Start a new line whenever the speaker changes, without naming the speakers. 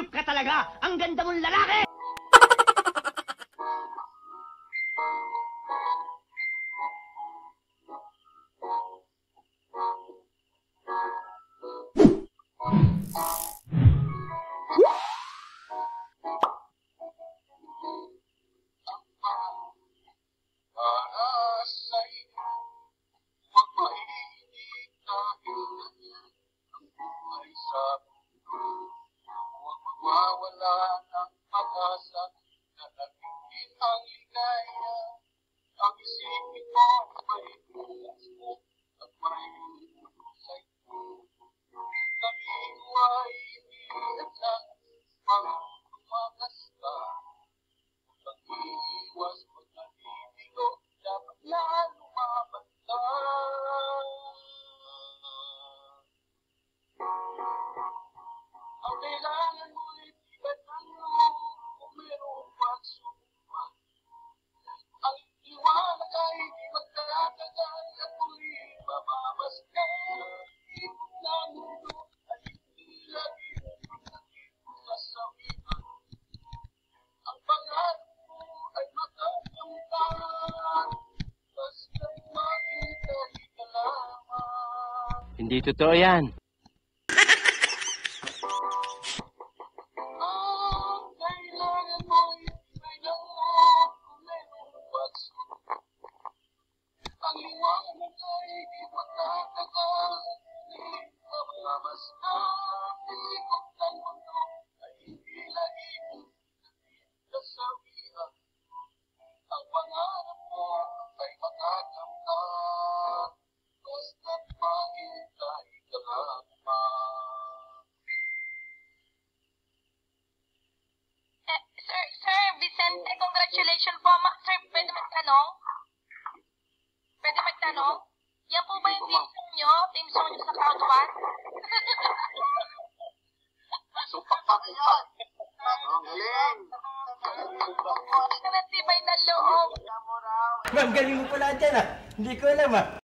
Hayop ka talaga! Ang ganda mong lalaki!
Wala ng pag-asa na nagiging ang ligaya. Ang isipin mo may bukas mo at may lusay mo. Kami ay iniilan pang tumakas ka. Pag iiwas pag naliligo, dapat na lumaban ka. Ang kailangan mo ipigat ng loob kung mayroong pagsubok. Ang liwanag ay di magtatagal at tuloy mamamasdan. Ikot na mundo ay hindi lagi kasawian. Ang pangarap mo ay makakamtan. Basta't makita ka lamang.
Hindi totoo yan.
Ang liwanag ay di magtatagal, di mamamasdan. Ikot ng mundo ay hindi laging kasawian. Ang pangarap mo ay makakamtan, basta't maghintay ka lamang.
Sir Vicente, congratulations po. Sir, pwede magtanong? Pwede magtanong? Yan po ba yung team song nyo? Team song nyo sa Count 1?
Supak-pakupak. Ang galing.
Ang tibay na loob.
Ma'am, galing mo pala dyan ah. Hindi ko alam ah.